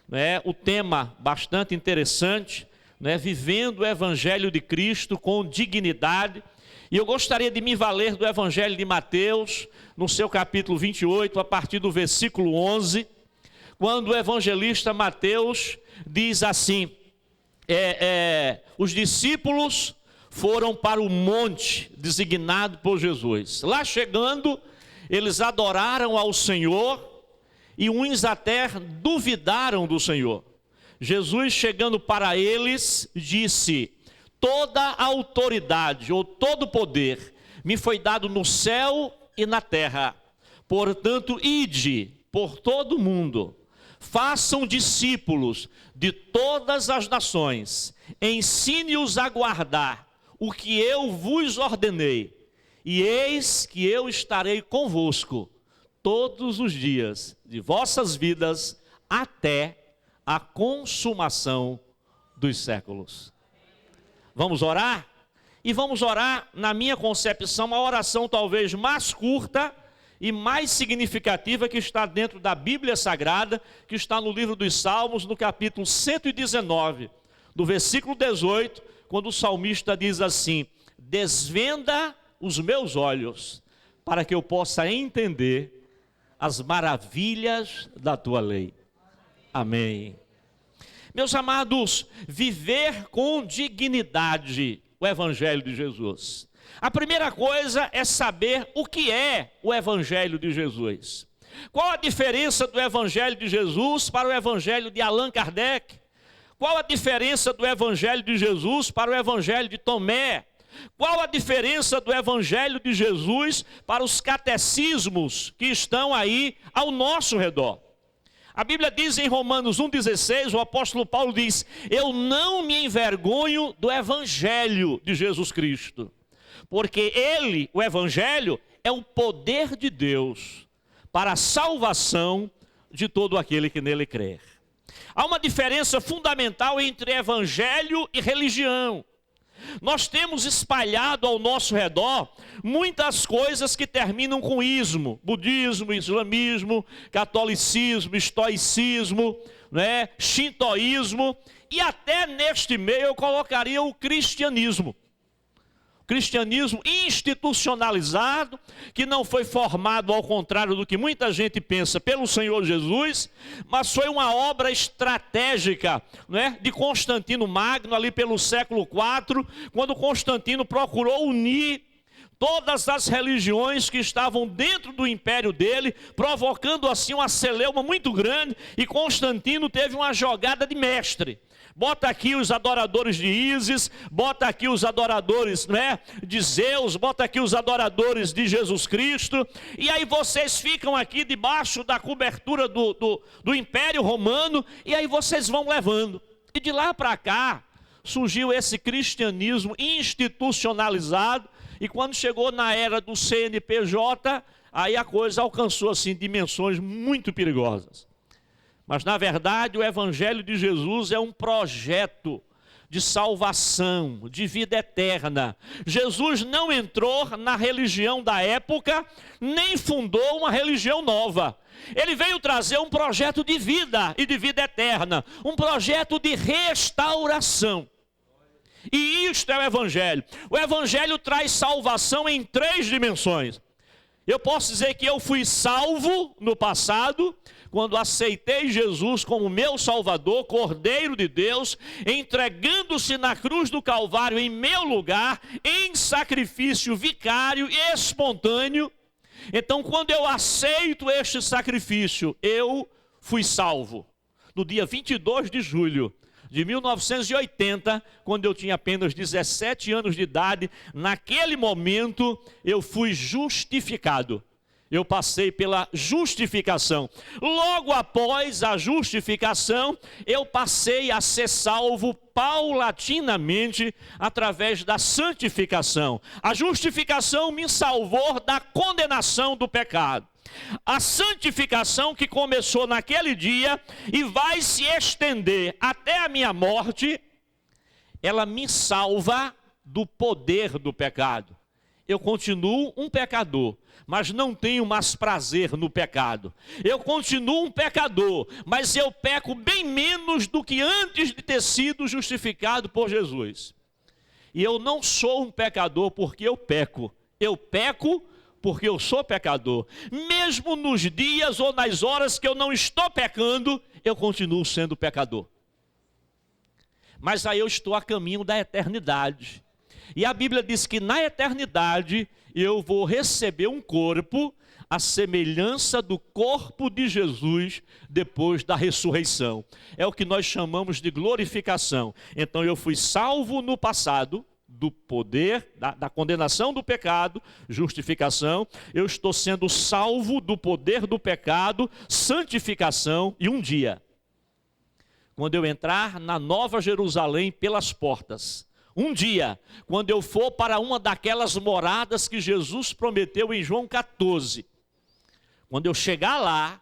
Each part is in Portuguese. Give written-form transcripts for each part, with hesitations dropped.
né, o tema bastante interessante, né, vivendo o Evangelho de Cristo com dignidade. E eu gostaria de me valer do Evangelho de Mateus, no seu capítulo 28, a partir do versículo 11, quando o evangelista Mateus diz assim: os discípulos foram para o monte designado por Jesus. Lá chegando, eles adoraram ao Senhor e uns até duvidaram do Senhor. Jesus, chegando para eles, disse: toda a autoridade ou todo o poder me foi dado no céu e na terra. Portanto, ide por todo o mundo, façam discípulos de todas as nações, ensine-os a guardar o que eu vos ordenei, e eis que eu estarei convosco todos os dias de vossas vidas até a consumação dos séculos. Vamos orar? E vamos orar, na minha concepção, a oração talvez mais curta e mais significativa que está dentro da Bíblia Sagrada, que está no livro dos Salmos, no capítulo 119, do versículo 18, quando o salmista diz assim: desvenda os meus olhos, para que eu possa entender as maravilhas da tua lei. Amém. Meus amados, viver com dignidade o Evangelho de Jesus. A primeira coisa é saber o que é o Evangelho de Jesus. Qual a diferença do Evangelho de Jesus para o Evangelho de Allan Kardec? Qual a diferença do Evangelho de Jesus para o Evangelho de Tomé? Qual a diferença do Evangelho de Jesus para os catecismos que estão aí ao nosso redor? A Bíblia diz em Romanos 1,16, o apóstolo Paulo diz: eu não me envergonho do Evangelho de Jesus Cristo, porque ele, o Evangelho, é o poder de Deus para a salvação de todo aquele que nele crer. Há uma diferença fundamental entre Evangelho e religião. Nós temos espalhado ao nosso redor muitas coisas que terminam com ismo: budismo, islamismo, catolicismo, estoicismo, né, shintoísmo, e até neste meio eu colocaria o cristianismo. Cristianismo institucionalizado, que não foi formado, ao contrário do que muita gente pensa, pelo Senhor Jesus, mas foi uma obra estratégica, né, de Constantino Magno, ali pelo século IV, quando Constantino procurou unir todas as religiões que estavam dentro do império dele, provocando assim uma celeuma muito grande, e Constantino teve uma jogada de mestre. Bota aqui os adoradores de Ísis, bota aqui os adoradores, né, de Zeus, bota aqui os adoradores de Jesus Cristo, e aí vocês ficam aqui debaixo da cobertura do Império Romano, e aí vocês vão levando. E de lá para cá surgiu esse cristianismo institucionalizado, e quando chegou na era do CNPJ, aí a coisa alcançou assim dimensões muito perigosas. Mas na verdade o Evangelho de Jesus é um projeto de salvação, de vida eterna. Jesus não entrou na religião da época, nem fundou uma religião nova. Ele veio trazer um projeto de vida e de vida eterna, um projeto de restauração. E isto é o Evangelho. O Evangelho traz salvação em 3 dimensões. Eu posso dizer que eu fui salvo no passado, quando aceitei Jesus como meu Salvador, Cordeiro de Deus, entregando-se na cruz do Calvário em meu lugar, em sacrifício vicário e espontâneo. Então, quando eu aceito este sacrifício, eu fui salvo. No dia 22 de julho de 1980, quando eu tinha apenas 17 anos de idade, naquele momento eu fui justificado. Eu passei pela justificação. Logo após a justificação, eu passei a ser salvo paulatinamente através da santificação. A justificação me salvou da condenação do pecado. A santificação, que começou naquele dia e vai se estender até a minha morte, ela me salva do poder do pecado. Eu continuo um pecador, mas não tenho mais prazer no pecado. Eu continuo um pecador, mas eu peco bem menos do que antes de ter sido justificado por Jesus. E eu não sou um pecador porque eu peco porque eu sou pecador. Mesmo nos dias ou nas horas que eu não estou pecando, eu continuo sendo pecador. Mas aí eu estou a caminho da eternidade. E a Bíblia diz que na eternidade eu vou receber um corpo à semelhança do corpo de Jesus depois da ressurreição. É o que nós chamamos de glorificação. Então eu fui salvo no passado do poder, da condenação do pecado, justificação. Eu estou sendo salvo do poder do pecado, santificação, e um dia, quando eu entrar na Nova Jerusalém pelas portas, um dia, quando eu for para uma daquelas moradas que Jesus prometeu em João 14, quando eu chegar lá,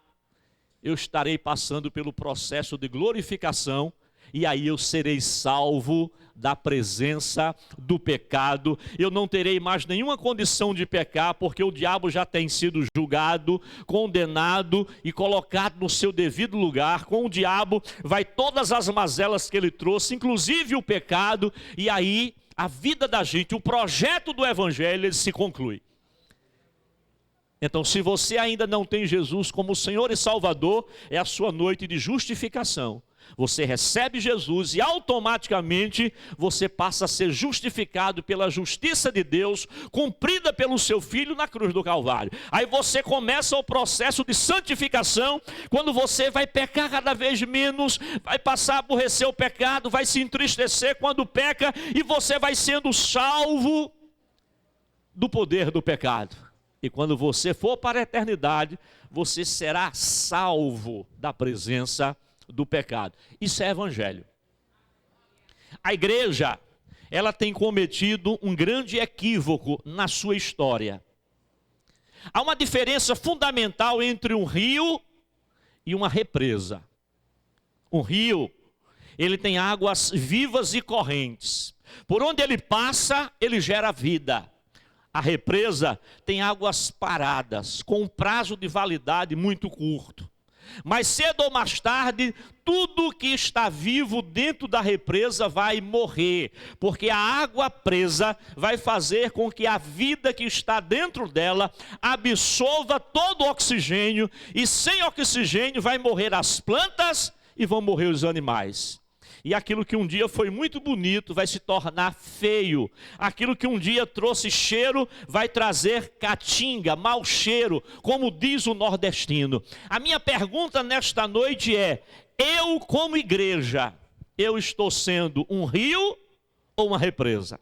eu estarei passando pelo processo de glorificação, e aí eu serei salvo da presença do pecado. Eu não terei mais nenhuma condição de pecar, porque o diabo já tem sido julgado, condenado e colocado no seu devido lugar. Com o diabo vai todas as mazelas que ele trouxe, inclusive o pecado, e aí a vida da gente, o projeto do evangelho, ele se conclui. Então, se você ainda não tem Jesus como Senhor e Salvador, é a sua noite de justificação. Você recebe Jesus e automaticamente você passa a ser justificado pela justiça de Deus, cumprida pelo seu Filho na cruz do Calvário. Aí você começa o processo de santificação, quando você vai pecar cada vez menos, vai passar a aborrecer o pecado, vai se entristecer quando peca, e você vai sendo salvo do poder do pecado. E quando você for para a eternidade, você será salvo da presença do pecado. Isso é evangelho. A igreja, ela tem cometido um grande equívoco na sua história. Há uma diferença fundamental entre um rio e uma represa. Um rio, ele tem águas vivas e correntes. Por onde ele passa, ele gera vida. A represa tem águas paradas, com um prazo de validade muito curto. Mas cedo ou mais tarde, tudo que está vivo dentro da represa vai morrer, porque a água presa vai fazer com que a vida que está dentro dela absorva todo o oxigênio, e sem oxigênio vai morrer as plantas e vão morrer os animais. E aquilo que um dia foi muito bonito vai se tornar feio. Aquilo que um dia trouxe cheiro vai trazer catinga, mau cheiro, como diz o nordestino. A minha pergunta nesta noite é: eu como igreja, eu estou sendo um rio ou uma represa?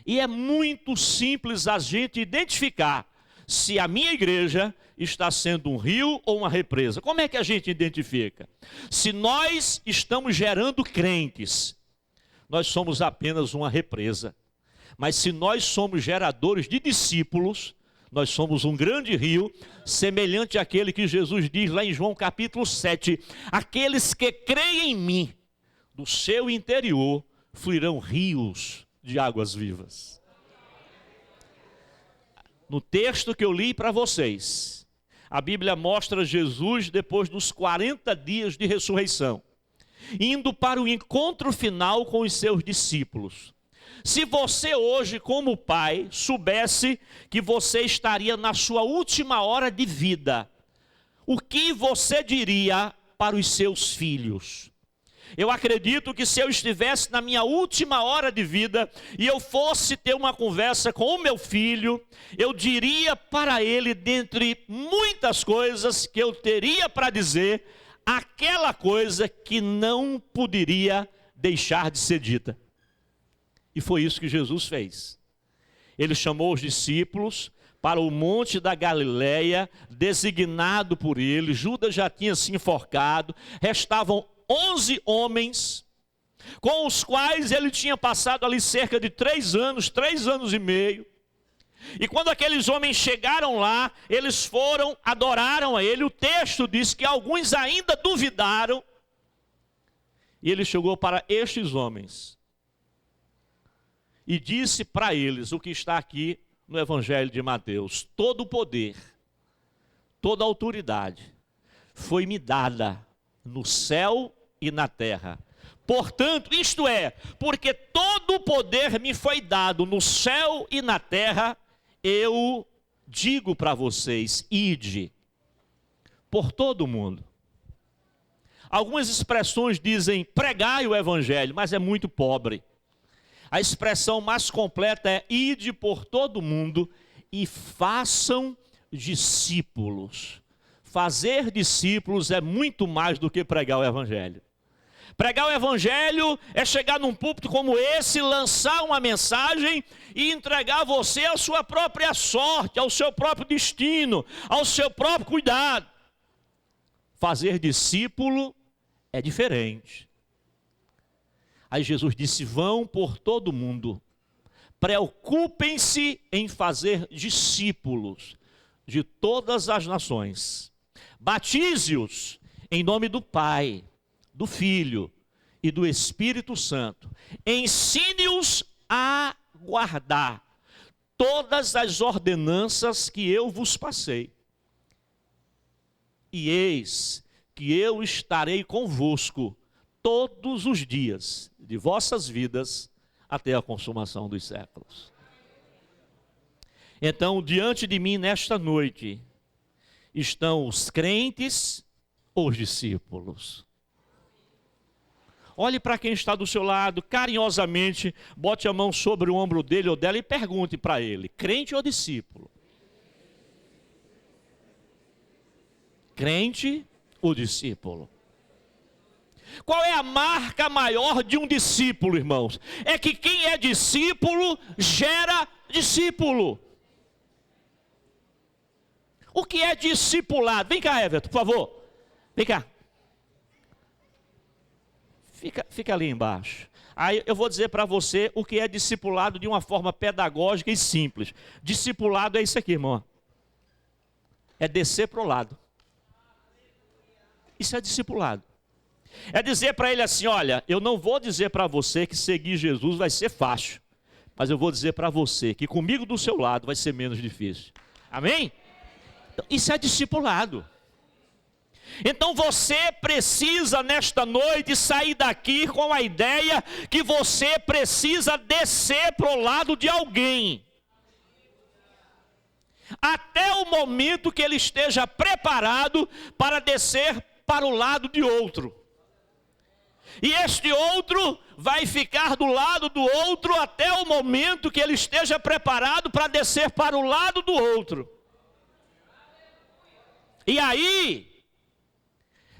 E é muito simples a gente identificar se a minha igreja está sendo um rio ou uma represa. Como é que a gente identifica? Se nós estamos gerando crentes, nós somos apenas uma represa. Mas se nós somos geradores de discípulos, nós somos um grande rio, semelhante àquele que Jesus diz lá em João capítulo 7, aqueles que creem em mim, do seu interior fluirão rios de águas vivas. No texto que eu li para vocês, a Bíblia mostra Jesus depois dos 40 dias de ressurreição, indo para o encontro final com os seus discípulos. Se você hoje, como pai, soubesse que você estaria na sua última hora de vida, o que você diria para os seus filhos? Eu acredito que se eu estivesse na minha última hora de vida e eu fosse ter uma conversa com o meu filho, eu diria para ele, dentre muitas coisas que eu teria para dizer, aquela coisa que não poderia deixar de ser dita. E foi isso que Jesus fez. Ele chamou os discípulos para o monte da Galileia, designado por ele. Judas já tinha se enforcado, restavam 11 homens, com os quais ele tinha passado ali cerca de 3 anos e meio. E quando aqueles homens chegaram lá, eles foram, adoraram a ele. O texto diz que alguns ainda duvidaram. E ele chegou para estes homens e disse para eles o que está aqui no Evangelho de Mateus: todo o poder, toda a autoridade foi-me dada no céu e na terra. Portanto, isto é, porque todo o poder me foi dado no céu e na terra, eu digo para vocês: ide por todo o mundo. Algumas expressões dizem pregai o evangelho, mas é muito pobre. A expressão mais completa é ide por todo o mundo e façam discípulos. Fazer discípulos é muito mais do que pregar o evangelho. Pregar o evangelho é chegar num púlpito como esse, lançar uma mensagem e entregar você à sua própria sorte, ao seu próprio destino, ao seu próprio cuidado. Fazer discípulo é diferente. Aí Jesus disse: vão por todo mundo, preocupem-se em fazer discípulos de todas as nações, batize-os em nome do Pai, do Filho e do Espírito Santo, ensine-os a guardar todas as ordenanças que eu vos passei. E eis que eu estarei convosco todos os dias de vossas vidas até a consumação dos séculos. Então, diante de mim nesta noite estão os crentes ou os discípulos? Olhe para quem está do seu lado, carinhosamente, bote a mão sobre o ombro dele ou dela e pergunte para ele: crente ou discípulo? Crente ou discípulo? Qual é a marca maior de um discípulo, irmãos? É que quem é discípulo gera discípulo. O que é discipulado? Vem cá, Everton, por favor. Vem cá. Fica ali embaixo. Aí eu vou dizer para você o que é discipulado de uma forma pedagógica e simples. Discipulado é isso aqui, irmão. É descer para o lado. Isso é discipulado. É dizer para ele assim: olha, eu não vou dizer para você que seguir Jesus vai ser fácil, mas eu vou dizer para você que comigo do seu lado vai ser menos difícil. Amém? Então, isso é discipulado. Então você precisa nesta noite sair daqui com a ideia que você precisa descer para o lado de alguém, até o momento que ele esteja preparado para descer para o lado de outro. E este outro vai ficar do lado do outro até o momento que ele esteja preparado para descer para o lado do outro. E aí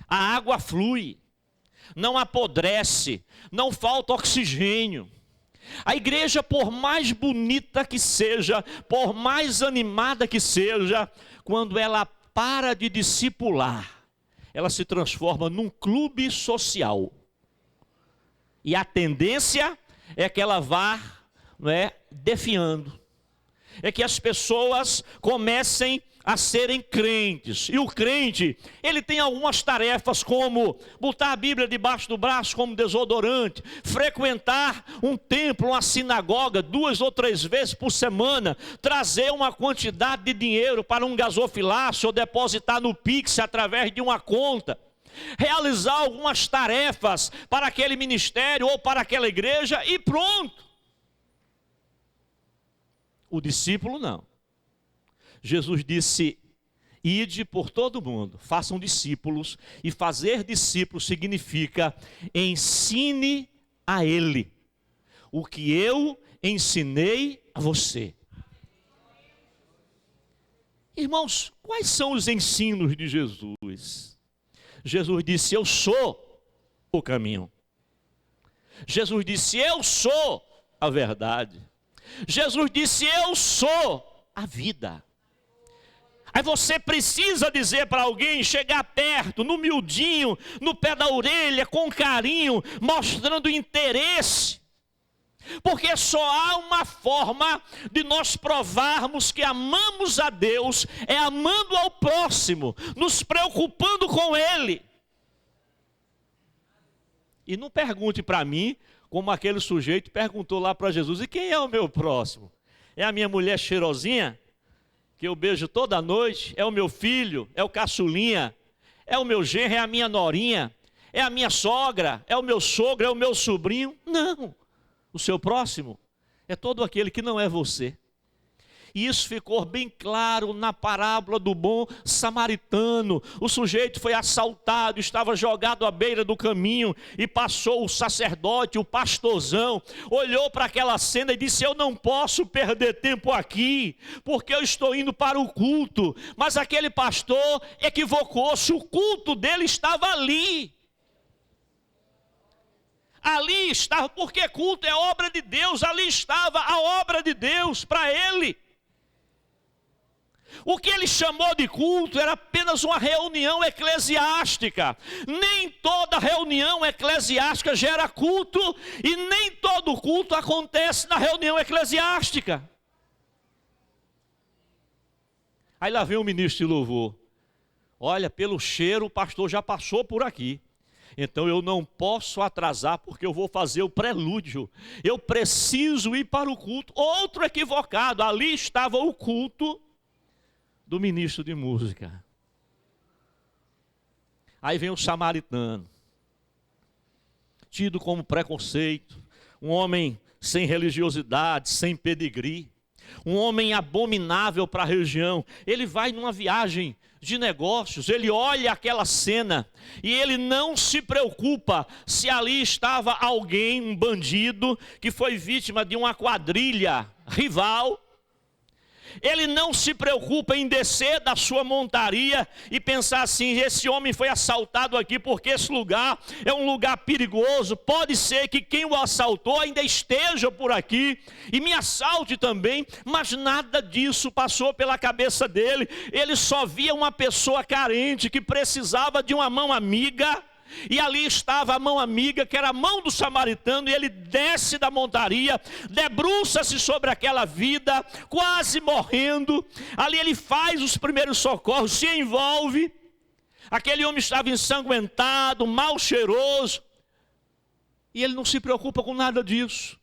a água flui, não apodrece, não falta oxigênio. A igreja, por mais bonita que seja, por mais animada que seja, quando ela para de discipular, ela se transforma num clube social. E a tendência é que ela vá, definhando. É que as pessoas comecem a serem crentes. E o crente, ele tem algumas tarefas, como botar a Bíblia debaixo do braço como desodorante, frequentar um templo, uma sinagoga 2 ou 3 vezes por semana, trazer uma quantidade de dinheiro para um gasofilácio ou depositar no Pix através de uma conta, realizar algumas tarefas para aquele ministério ou para aquela igreja e pronto. O discípulo não. Jesus disse: ide por todo mundo, façam discípulos, e fazer discípulos significa ensine a ele o que eu ensinei a você. Irmãos, quais são os ensinos de Jesus? Jesus disse: eu sou o caminho. Jesus disse: eu sou a verdade. Jesus disse: eu sou a vida. Aí você precisa dizer para alguém, chegar perto, no miudinho, no pé da orelha, com carinho, mostrando interesse. Porque só há uma forma de nós provarmos que amamos a Deus, é amando ao próximo, nos preocupando com Ele. E não pergunte para mim, como aquele sujeito perguntou lá para Jesus: e quem é o meu próximo? É a minha mulher cheirosinha, que eu beijo toda noite? É o meu filho? É o caçulinha? É o meu genro? É a minha norinha? É a minha sogra? É o meu sogro? É o meu sobrinho? Não. O seu próximo é todo aquele que não é você. E isso ficou bem claro na parábola do bom samaritano. O sujeito foi assaltado, estava jogado à beira do caminho e passou o sacerdote, o pastorzão, olhou para aquela cena e disse: eu não posso perder tempo aqui, porque eu estou indo para o culto. Mas aquele pastor equivocou-se, o culto dele estava ali. Ali estava, porque culto é obra de Deus, ali estava a obra de Deus para ele. O que ele chamou de culto era apenas uma reunião eclesiástica. Nem toda reunião eclesiástica gera culto, e nem todo culto acontece na reunião eclesiástica. Aí lá vem o ministro de louvor. Olha, pelo cheiro o pastor já passou por aqui. Então eu não posso atrasar, porque eu vou fazer o prelúdio. Eu preciso ir para o culto. Outro equivocado, ali estava o culto do ministro de música. Aí vem o samaritano, tido como preconceito, um homem sem religiosidade, sem pedigree, um homem abominável para a região. Ele vai numa viagem de negócios, ele olha aquela cena e ele não se preocupa se ali estava alguém, um bandido, que foi vítima de uma quadrilha rival. Ele não se preocupa em descer da sua montaria e pensar assim: esse homem foi assaltado aqui porque esse lugar é um lugar perigoso, pode ser que quem o assaltou ainda esteja por aqui e me assalte também. Mas nada disso passou pela cabeça dele. Ele só via uma pessoa carente que precisava de uma mão amiga. E ali estava a mão amiga, que era a mão do samaritano, e ele desce da montaria, debruça-se sobre aquela vida, quase morrendo. Ali ele faz os primeiros socorros, se envolve. Aquele homem estava ensanguentado, mal cheiroso, e ele não se preocupa com nada disso.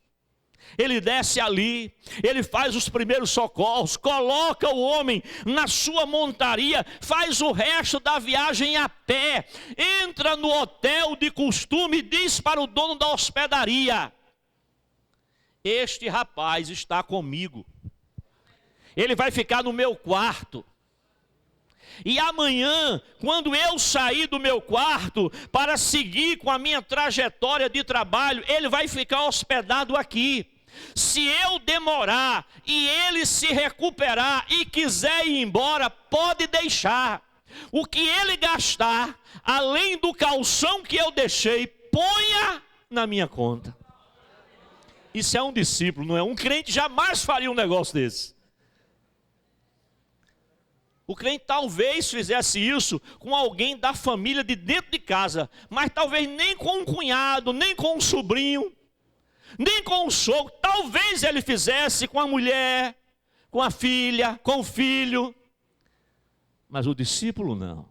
Ele desce ali, ele faz os primeiros socorros, coloca o homem na sua montaria, faz o resto da viagem a pé, entra no hotel de costume e diz para o dono da hospedaria: este rapaz está comigo, ele vai ficar no meu quarto. E amanhã, quando eu sair do meu quarto para seguir com a minha trajetória de trabalho, ele vai ficar hospedado aqui. Se eu demorar e ele se recuperar e quiser ir embora, pode deixar. O que ele gastar, além do calção que eu deixei, ponha na minha conta. Isso é um discípulo, não é? Um crente jamais faria um negócio desse. O crente talvez fizesse isso com alguém da família de dentro de casa, mas talvez nem com um cunhado, nem com um sobrinho, nem com o sogro. Talvez ele fizesse com a mulher, com a filha, com o filho. Mas o discípulo não.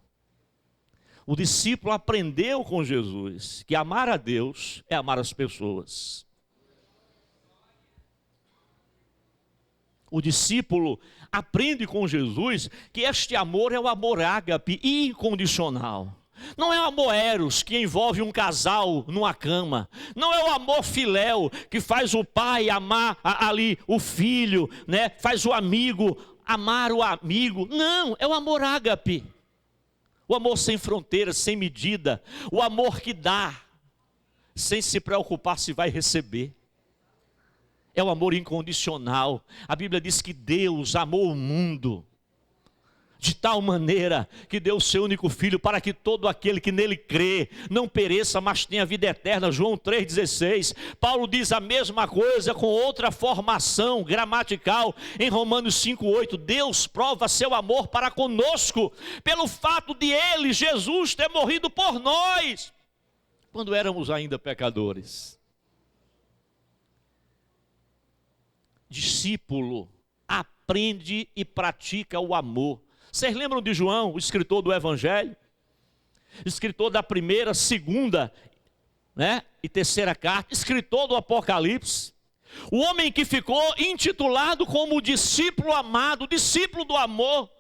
O discípulo aprendeu com Jesus que amar a Deus é amar as pessoas. O discípulo aprende com Jesus que este amor é o amor ágape, incondicional. Não é o amor eros, que envolve um casal numa cama. Não é o amor filéu, que faz o pai amar ali o filho, né? Faz o amigo amar o amigo. Não, é o amor ágape. O amor sem fronteiras, sem medida. O amor que dá, sem se preocupar se vai receber. É o amor incondicional. A Bíblia diz que Deus amou o mundo de tal maneira que deu o seu único filho, para que todo aquele que nele crê não pereça, mas tenha vida eterna. João 3,16. Paulo diz a mesma coisa com outra formação gramatical em Romanos 5,8. Deus prova seu amor para conosco pelo fato de ele, Jesus, ter morrido por nós quando éramos ainda pecadores. Discípulo aprende e pratica o amor. Vocês lembram de João, o escritor do Evangelho? Escritor da primeira, segunda, né, e terceira carta, escritor do Apocalipse. O homem que ficou intitulado como o discípulo amado, discípulo do amor.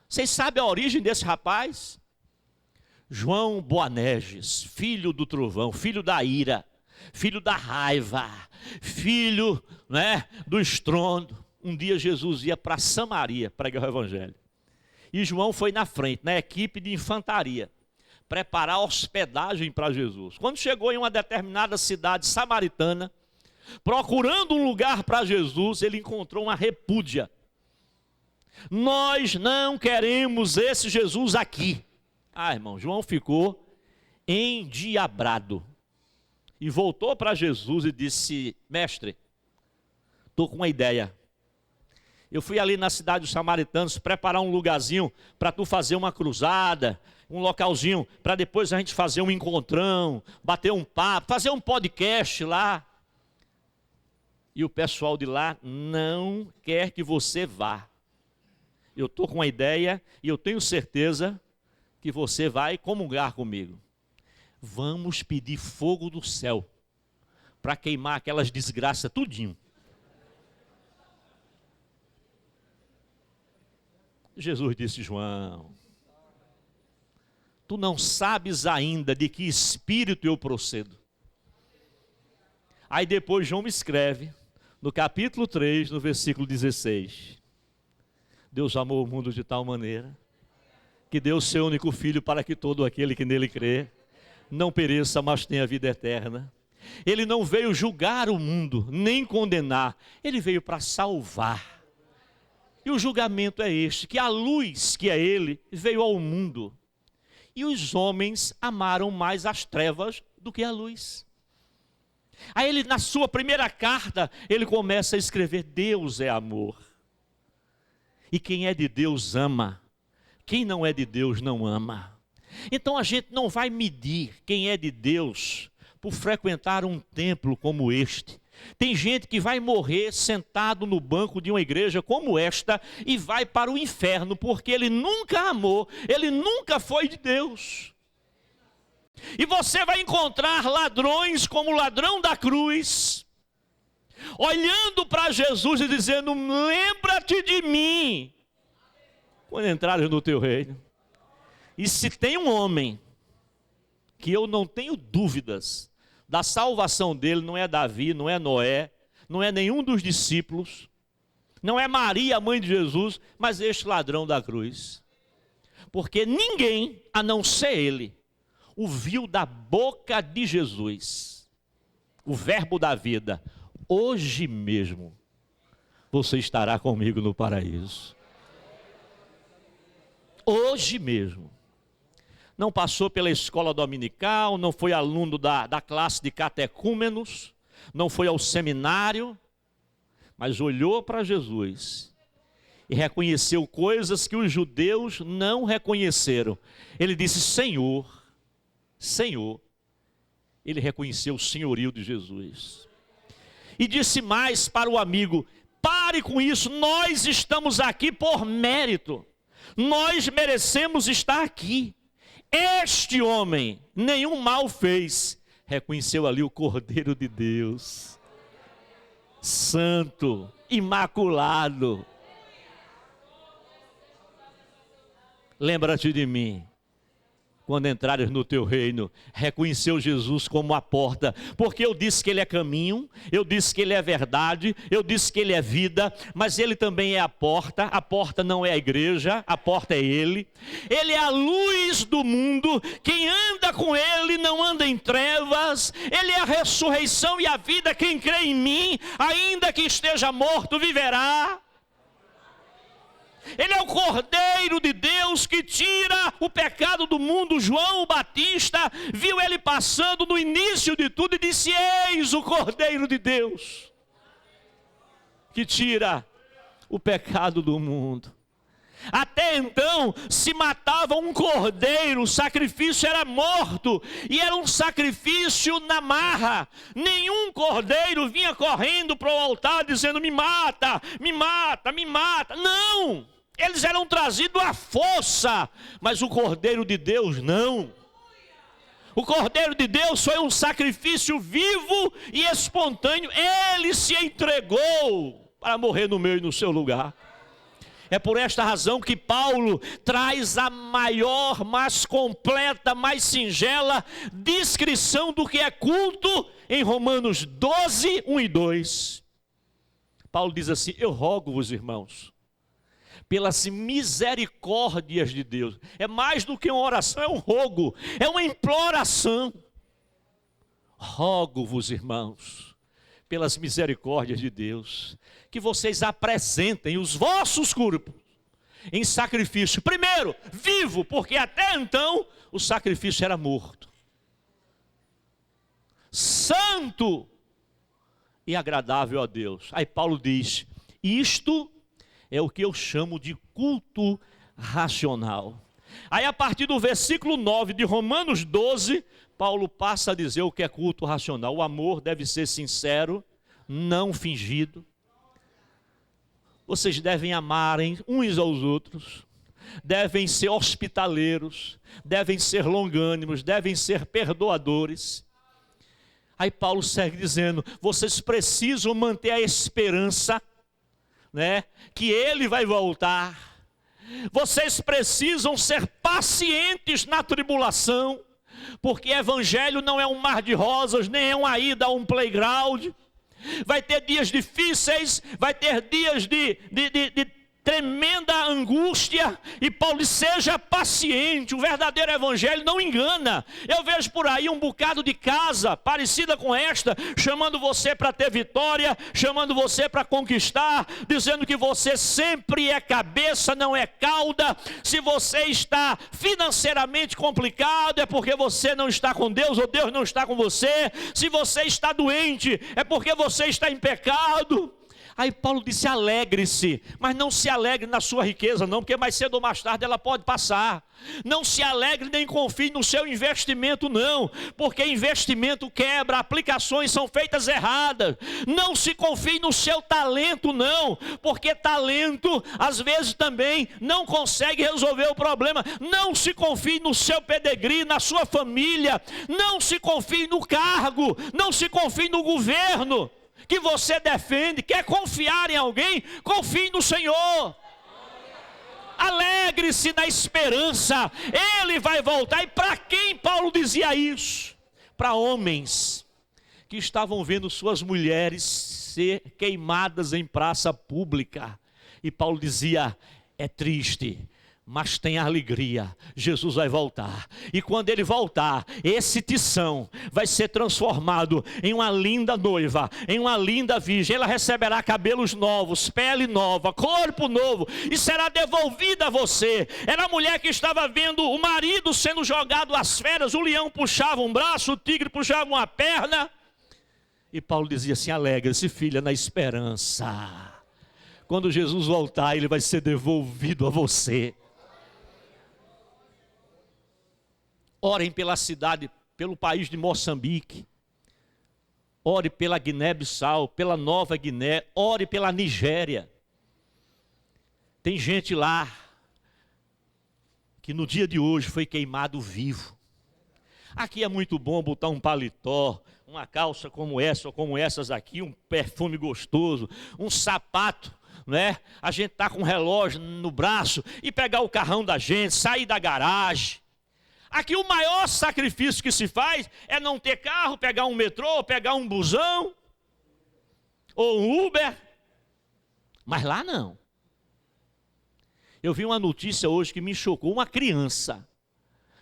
Vocês sabem a origem desse rapaz? João Boanerges, filho do trovão, filho da ira, filho da raiva, filho, do estrondo. Um dia Jesus ia para Samaria pregar o evangelho. E João foi na frente, na equipe de infantaria, preparar hospedagem para Jesus. Quando chegou em uma determinada cidade samaritana, procurando um lugar para Jesus, ele encontrou uma repúdia. Nós não queremos esse Jesus aqui. Irmão, João ficou endiabrado. E voltou para Jesus e disse: mestre, estou com uma ideia. Eu fui ali na cidade dos samaritanos preparar um lugarzinho para tu fazer uma cruzada, um localzinho para depois a gente fazer um encontrão, bater um papo, fazer um podcast lá. E o pessoal de lá não quer que você vá. Eu estou com uma ideia e eu tenho certeza que você vai comungar comigo. Vamos pedir fogo do céu para queimar aquelas desgraças tudinho. Jesus disse: João, tu não sabes ainda de que espírito eu procedo. Aí depois João me escreve, no capítulo 3, no versículo 16. Deus amou o mundo de tal maneira que deu o seu único filho para que todo aquele que nele crê não pereça, mas tenha vida eterna. Ele não veio julgar o mundo, nem condenar. Ele veio para salvar. E o julgamento é este, que a luz, que é ele, veio ao mundo. E os homens amaram mais as trevas do que a luz. Aí ele, na sua primeira carta, ele começa a escrever: Deus é amor. E quem é de Deus ama. Quem não é de Deus não ama. Então a gente não vai medir quem é de Deus por frequentar um templo como este. Tem gente que vai morrer sentado no banco de uma igreja como esta e vai para o inferno porque ele nunca amou, ele nunca foi de Deus. E você vai encontrar ladrões como o ladrão da cruz, olhando para Jesus e dizendo: lembra-te de mim quando entrares no teu reino. E se tem um homem que eu não tenho dúvidas da salvação dele, não é Davi, não é Noé, não é nenhum dos discípulos, não é Maria, a mãe de Jesus, mas este ladrão da cruz. Porque ninguém, a não ser ele, o viu da boca de Jesus, o verbo da vida: hoje mesmo você estará comigo no paraíso. Hoje mesmo. Não passou pela escola dominical, não foi aluno da classe de catecúmenos, não foi ao seminário, mas olhou para Jesus e reconheceu coisas que os judeus não reconheceram. Ele disse: Senhor, Senhor. Ele reconheceu o senhorio de Jesus. E disse mais para o amigo: pare com isso, nós estamos aqui por mérito, nós merecemos estar aqui. Este homem nenhum mal fez. Reconheceu ali o Cordeiro de Deus, santo, imaculado. Lembra-te de mim quando entrares no teu reino. Reconheceu Jesus como a porta, porque eu disse que ele é caminho, eu disse que ele é verdade, eu disse que ele é vida, mas ele também é a porta não é a igreja, a porta é ele. Ele é a luz do mundo, quem anda com ele não anda em trevas. Ele é a ressurreição e a vida, quem crê em mim, ainda que esteja morto, viverá. Ele é o Cordeiro de Deus que tira o pecado do mundo. João Batista viu ele passando no início de tudo e disse: eis o Cordeiro de Deus que tira o pecado do mundo. Até então se matava um cordeiro, o sacrifício era morto e era um sacrifício na marra. Nenhum cordeiro vinha correndo para o altar dizendo: me mata, me mata, me mata. Não! Eles eram trazidos à força, mas o Cordeiro de Deus não. O Cordeiro de Deus foi um sacrifício vivo e espontâneo. Ele se entregou para morrer no meu e no seu lugar. É por esta razão que Paulo traz a maior, mais completa, mais singela descrição do que é culto em Romanos 12, 1 e 2. Paulo diz assim: eu rogo-vos, irmãos, pelas misericórdias de Deus. É mais do que uma oração, é um rogo, é uma imploração. Rogo-vos, irmãos, pelas misericórdias de Deus, que vocês apresentem os vossos corpos em sacrifício, primeiro, vivo, porque até então o sacrifício era morto, santo e agradável a Deus. Aí Paulo diz: isto é o que eu chamo de culto racional. Aí a partir do versículo 9 de Romanos 12, Paulo passa a dizer o que é culto racional. O amor deve ser sincero, não fingido. Vocês devem amarem uns aos outros, devem ser hospitaleiros, devem ser longânimos, devem ser perdoadores. Aí Paulo segue dizendo: vocês precisam manter a esperança, né, que ele vai voltar. Vocês precisam ser pacientes na tribulação, porque evangelho não é um mar de rosas, nem é uma ida a um playground. Vai ter dias difíceis, vai ter dias de tremenda angústia, e Paulo diz: seja paciente, o verdadeiro evangelho não engana. Eu vejo por aí um bocado de casa parecida com esta, chamando você para ter vitória, chamando você para conquistar, dizendo que você sempre é cabeça, não é cauda. Se você está financeiramente complicado, é porque você não está com Deus, ou Deus não está com você. Se você está doente, é porque você está em pecado. Aí Paulo disse: alegre-se, mas não se alegre na sua riqueza não, porque mais cedo ou mais tarde ela pode passar. Não se alegre nem confie no seu investimento não, porque investimento quebra, aplicações são feitas erradas. Não se confie no seu talento não, porque talento às vezes também não consegue resolver o problema. Não se confie no seu pedigree, na sua família. Não se confie no cargo, não se confie no governo que você defende. Quer confiar em alguém? Confie no Senhor. Alegre-se na esperança, Ele vai voltar. E para quem Paulo dizia isso? Para homens que estavam vendo suas mulheres ser queimadas em praça pública. E Paulo dizia: é triste, mas tem alegria, Jesus vai voltar. E quando ele voltar, esse tição vai ser transformado em uma linda noiva, em uma linda virgem. Ela receberá cabelos novos, pele nova, corpo novo, e será devolvida a você. Era a mulher que estava vendo o marido sendo jogado às feras. O leão puxava um braço, o tigre puxava uma perna. E Paulo dizia assim: alegre-se, filha, na esperança. Quando Jesus voltar, ele vai ser devolvido a você. Orem pela cidade, pelo país de Moçambique. Ore pela Guiné-Bissau, pela Nova Guiné. Ore pela Nigéria. Tem gente lá que no dia de hoje foi queimado vivo. Aqui é muito bom botar um paletó, uma calça como essa ou como essas aqui, um perfume gostoso, um sapato, né? A gente está com um relógio no braço e pegar o carrão da gente, sair da garagem. Aqui o maior sacrifício que se faz é não ter carro, pegar um metrô, pegar um busão, ou um Uber. Mas lá não. Eu vi uma notícia hoje que me chocou. Uma criança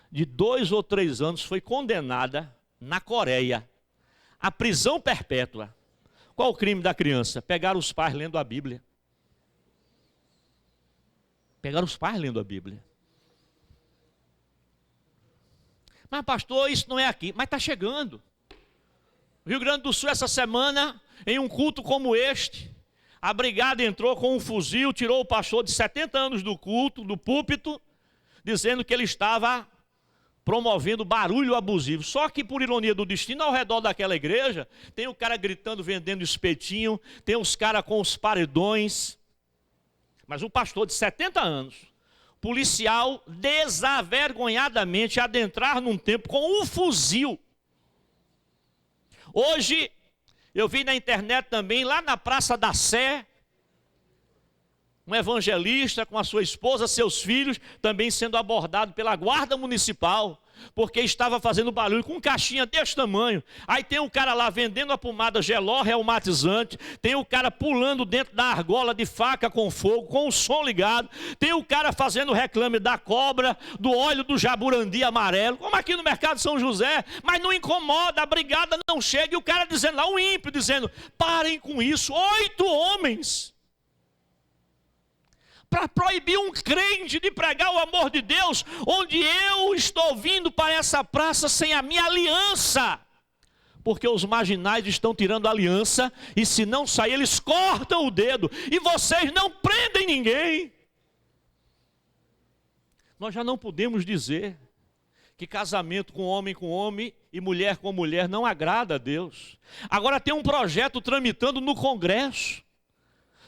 de 2 ou 3 anos foi condenada na Coreia à prisão perpétua. Qual o crime da criança? Pegaram os pais lendo a Bíblia. Pegaram os pais lendo a Bíblia. Mas pastor, isso não é aqui. Mas está chegando. Rio Grande do Sul, essa semana, em um culto como este, a brigada entrou com um fuzil, tirou o pastor de 70 anos do culto, do púlpito, dizendo que ele estava promovendo barulho abusivo. Só que, por ironia do destino, ao redor daquela igreja, tem o cara gritando, vendendo espetinho, tem os caras com os paredões. Mas um pastor de 70 anos, policial desavergonhadamente adentrar num templo com um fuzil. Hoje, eu vi na internet também, lá na Praça da Sé, um evangelista com a sua esposa, seus filhos, também sendo abordado pela guarda municipal, porque estava fazendo barulho com caixinha desse tamanho. Aí tem um cara lá vendendo a pomada Geló reumatizante, tem o cara pulando dentro da argola de faca com fogo, com o som ligado, tem o cara fazendo reclame da cobra, do óleo do jaburandi amarelo, como aqui no Mercado São José, mas não incomoda, a brigada não chega, e o cara dizendo lá, um ímpio dizendo, parem com isso, 8 homens... para proibir um crente de pregar o amor de Deus, onde eu estou vindo para essa praça sem a minha aliança, porque os marginais estão tirando a aliança, e se não sair eles cortam o dedo, e vocês não prendem ninguém. Nós já não podemos dizer que casamento com homem e mulher com mulher não agrada a Deus. Agora tem um projeto tramitando no Congresso.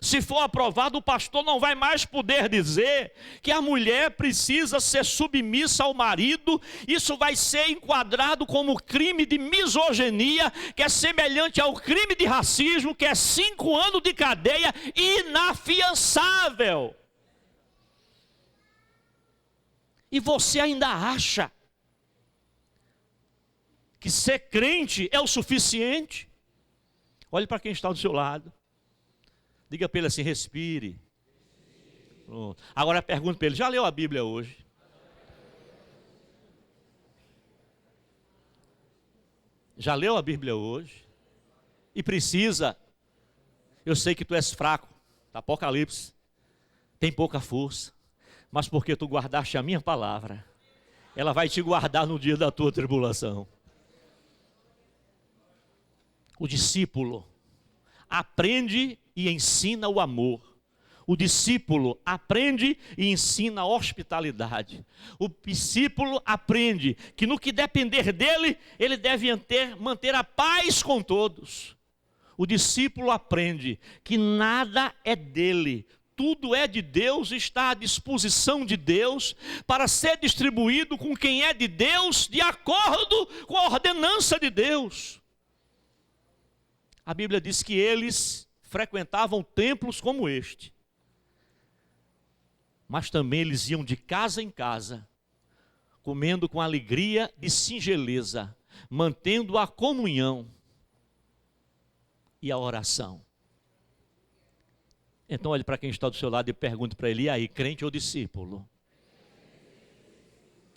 Se for aprovado, o pastor não vai mais poder dizer que a mulher precisa ser submissa ao marido. Isso vai ser enquadrado como crime de misoginia, que é semelhante ao crime de racismo, que é 5 anos de cadeia inafiançável. E você ainda acha que ser crente é o suficiente? Olhe para quem está do seu lado. Diga para ele assim, respire. Pronto. Agora pergunto para ele, já leu a Bíblia hoje? Já leu a Bíblia hoje? E precisa? Eu sei que tu és fraco, tá? Apocalipse, tem pouca força, mas porque tu guardaste a minha palavra, ela vai te guardar no dia da tua tribulação. O discípulo aprende e ensina o amor. O discípulo aprende e ensina a hospitalidade. O discípulo aprende que no que depender dele, ele deve manter a paz com todos. O discípulo aprende que nada é dele, tudo é de Deus, está à disposição de Deus, para ser distribuído com quem é de Deus, de acordo com a ordenança de Deus. A Bíblia diz que eles frequentavam templos como este, mas também eles iam de casa em casa, comendo com alegria e singeleza, mantendo a comunhão e a oração. Então olhe para quem está do seu lado e pergunte para ele, e aí, crente ou discípulo?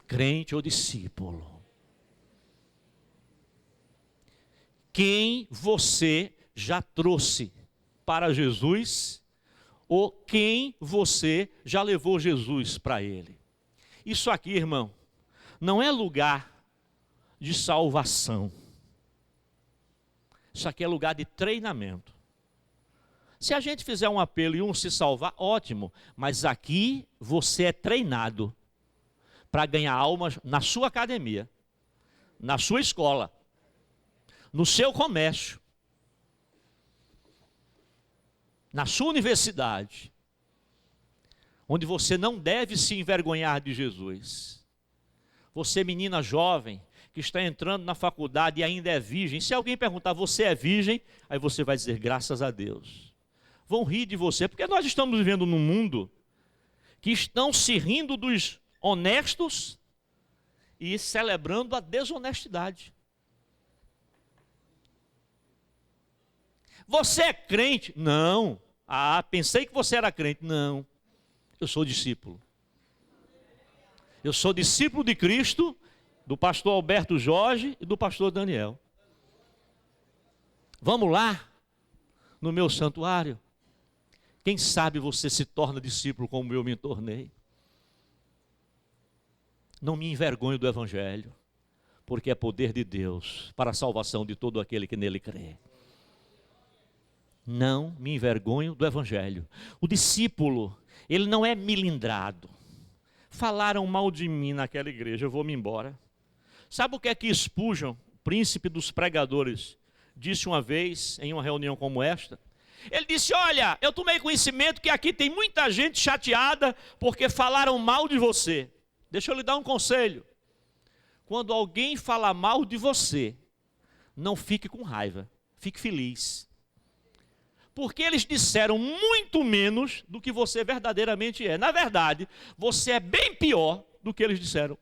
Crente ou discípulo? Quem você já trouxe para Jesus, ou quem você já levou Jesus para ele? Isso aqui, irmão, não é lugar de salvação. Isso aqui é lugar de treinamento. Se a gente fizer um apelo e um se salvar, ótimo, mas aqui você é treinado para ganhar almas na sua academia, na sua escola, no seu comércio, na sua universidade, onde você não deve se envergonhar de Jesus. Você, menina jovem, que está entrando na faculdade e ainda é virgem, se alguém perguntar, você é virgem? Aí você vai dizer, graças a Deus. Vão rir de você, porque nós estamos vivendo num mundo que estão se rindo dos honestos e celebrando a desonestidade. Você é crente? Não. Ah, pensei que você era crente. Não. Eu sou discípulo. Eu sou discípulo de Cristo, do pastor Alberto Jorge e do pastor Daniel. Vamos lá, no meu santuário. Quem sabe você se torna discípulo como eu me tornei. Não me envergonho do Evangelho, porque é poder de Deus para a salvação de todo aquele que nele crê. Não me envergonho do Evangelho. O discípulo, ele não é milindrado. Falaram mal de mim naquela igreja, eu vou me embora. Sabe o que é que Spurgeon, príncipe dos pregadores, disse uma vez em uma reunião como esta? Ele disse, olha, eu tomei conhecimento que aqui tem muita gente chateada porque falaram mal de você. Deixa eu lhe dar um conselho. Quando alguém fala mal de você, não fique com raiva, fique feliz. Porque eles disseram muito menos do que você verdadeiramente é. Na verdade, você é bem pior do que eles disseram.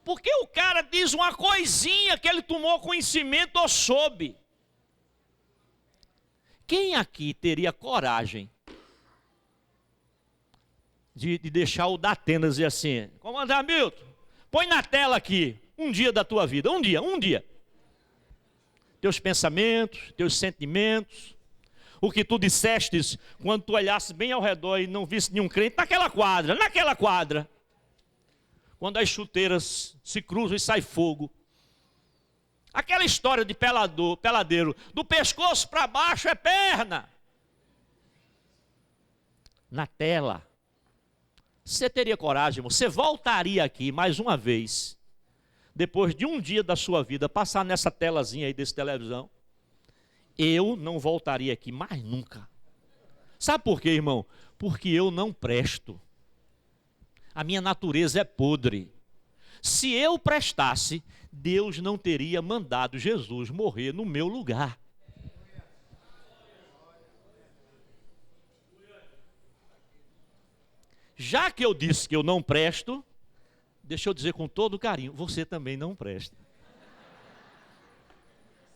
Porque o cara diz uma coisinha que ele tomou conhecimento ou soube. Quem aqui teria coragem de deixar o Datenas dizer assim, comandante Hamilton, põe na tela aqui, um dia da tua vida, um dia. Teus pensamentos, teus sentimentos, o que tu dissestes quando tu olhasse bem ao redor e não visse nenhum crente, naquela quadra. Quando as chuteiras se cruzam e sai fogo. Aquela história de peladeiro, do pescoço para baixo é perna. Na tela. Você teria coragem, você voltaria aqui mais uma vez, depois de um dia da sua vida, passar nessa telazinha aí desse televisão? Eu não voltaria aqui mais nunca. Sabe por quê, irmão? Porque eu não presto. A minha natureza é podre. Se eu prestasse, Deus não teria mandado Jesus morrer no meu lugar. Já que eu disse que eu não presto, deixa eu dizer com todo carinho, você também não presta.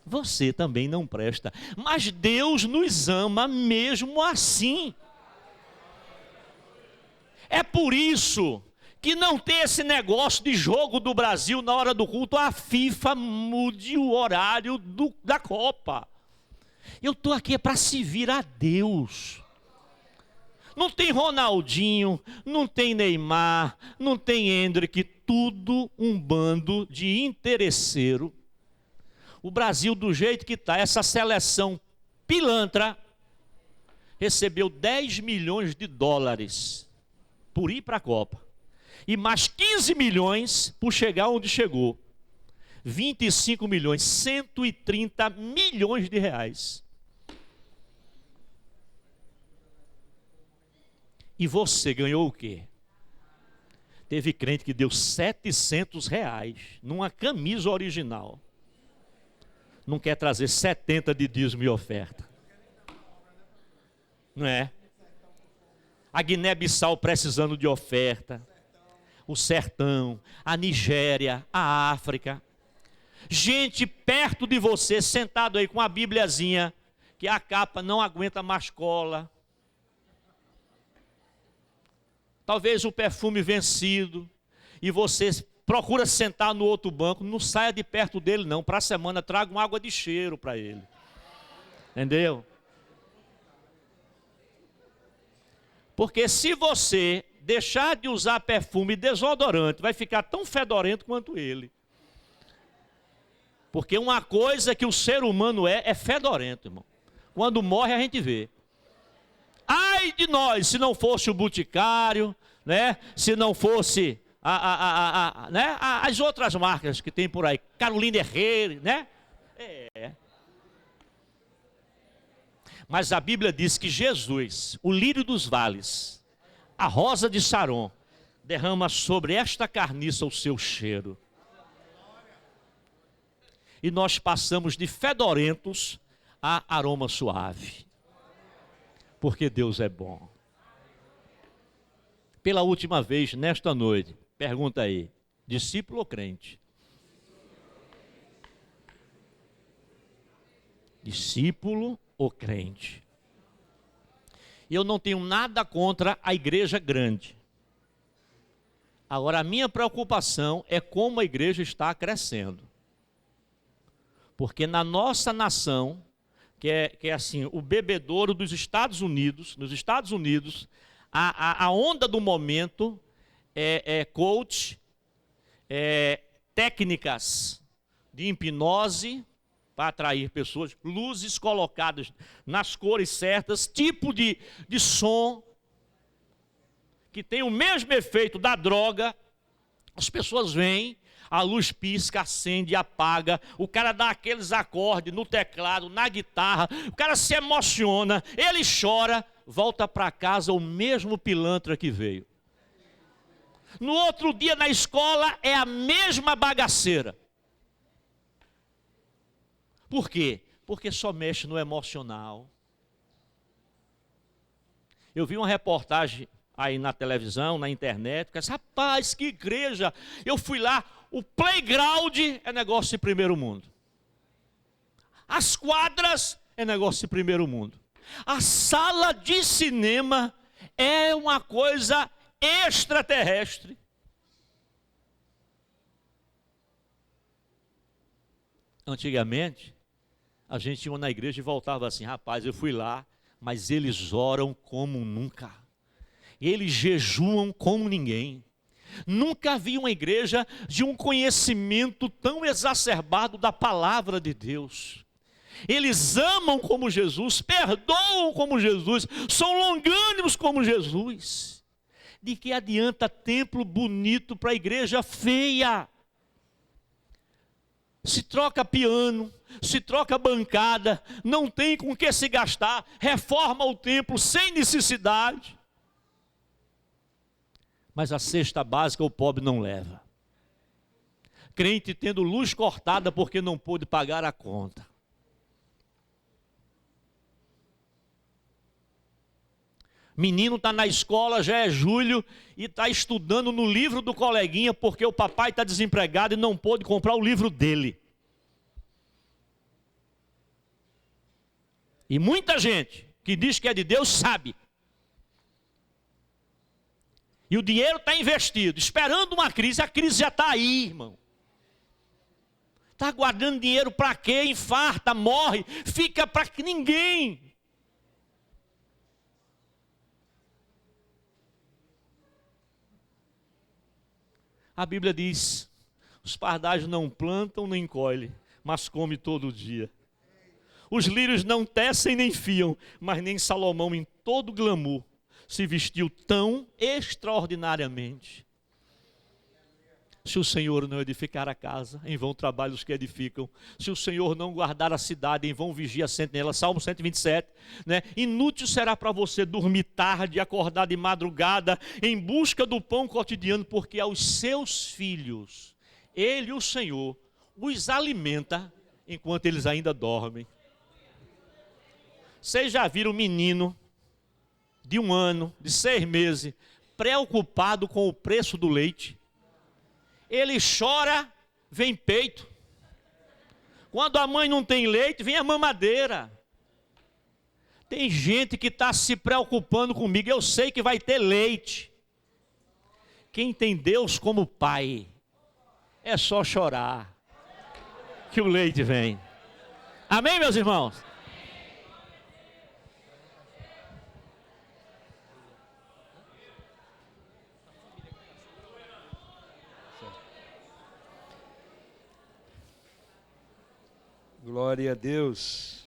Você também não presta. Mas Deus nos ama mesmo assim. É por isso que não tem esse negócio de jogo do Brasil na hora do culto, a FIFA mude o horário da Copa. Eu estou aqui para servir a Deus. Não tem Ronaldinho, não tem Neymar, não tem Hendrick, tudo um bando de interesseiro. O Brasil, do jeito que está, essa seleção pilantra, recebeu 10 milhões de dólares por ir para a Copa. E mais 15 milhões por chegar onde chegou. 25 milhões, 130 milhões de reais. E você ganhou o quê? Teve crente que deu 700 reais numa camisa original. Não quer trazer 70 de dízimo e oferta. Não é? A Guiné-Bissau precisando de oferta. O sertão, a Nigéria, a África. Gente perto de você, sentado aí com a Bibliazinha, que a capa não aguenta mais cola. Talvez o perfume vencido, e você procura sentar no outro banco, não saia de perto dele não, para a semana traga uma água de cheiro para ele. Entendeu? Porque se você deixar de usar perfume e desodorante, vai ficar tão fedorento quanto ele. Porque uma coisa que o ser humano é fedorento, irmão. Quando morre a gente vê. Ai de nós, se não fosse o Boticário, né? Se não fosse né? As outras marcas que tem por aí, Carolina Herrera, né? Mas a Bíblia diz que Jesus, o lírio dos vales, a rosa de Saron, derrama sobre esta carniça o seu cheiro. E nós passamos de fedorentos a aroma suave. Porque Deus é bom. Pela última vez, nesta noite, pergunta aí, discípulo ou crente? Discípulo ou crente? Eu não tenho nada contra a igreja grande. Agora, a minha preocupação é como a igreja está crescendo. Porque na nossa nação, que é assim, o bebedouro dos Estados Unidos, nos Estados Unidos, a onda do momento é coach, técnicas de hipnose para atrair pessoas, luzes colocadas nas cores certas, tipo de som que tem o mesmo efeito da droga. As pessoas vêm, A luz pisca, acende, apaga. O cara dá aqueles acordes no teclado, na guitarra. O cara se emociona, ele chora, volta para casa o mesmo pilantra que veio. No outro dia na escola é a mesma bagaceira. Por quê? Porque só mexe no emocional. Eu vi uma reportagem aí na televisão, na internet, que disse, rapaz, que igreja! Eu fui lá, o playground é negócio de primeiro mundo. As quadras é negócio de primeiro mundo. A sala de cinema é uma coisa extraterrestre. Antigamente, a gente ia na igreja e voltava assim, rapaz, eu fui lá, mas eles oram como nunca. Eles jejuam como ninguém. Nunca vi uma igreja de um conhecimento tão exacerbado da palavra de Deus. Eles amam como Jesus, perdoam como Jesus, são longânimos como Jesus. De que adianta templo bonito para a igreja feia? Se troca piano, se troca bancada, não tem com que se gastar, reforma o templo sem necessidade. Mas a cesta básica o pobre não leva. Crente tendo luz cortada porque não pôde pagar a conta. Menino está na escola, já é julho, e está estudando no livro do coleguinha, porque o papai está desempregado e não pôde comprar o livro dele. E muita gente que diz que é de Deus sabe. E o dinheiro está investido, esperando uma crise, a crise já está aí, irmão. Está guardando dinheiro para quê? Infarta, morre, fica para ninguém. A Bíblia diz, os pardais não plantam nem colhem, mas comem todo dia. Os lírios não tecem nem fiam, mas nem Salomão em todo glamour se vestiu tão extraordinariamente. Se o Senhor não edificar a casa, em vão trabalham os que edificam. Se o Senhor não guardar a cidade, em vão vigia a sentinela. Salmo 127, né? Inútil será para você dormir tarde, acordar de madrugada, em busca do pão cotidiano, porque aos seus filhos, Ele, o Senhor, os alimenta enquanto eles ainda dormem. Vocês já viram um menino de 1 ano, de 6 meses, preocupado com o preço do leite? Ele chora, vem peito. Quando a mãe não tem leite, vem a mamadeira. Tem gente que está se preocupando comigo, eu sei que vai ter leite. Quem tem Deus como pai, é só chorar, que o leite vem. Amém, meus irmãos? Glória a Deus.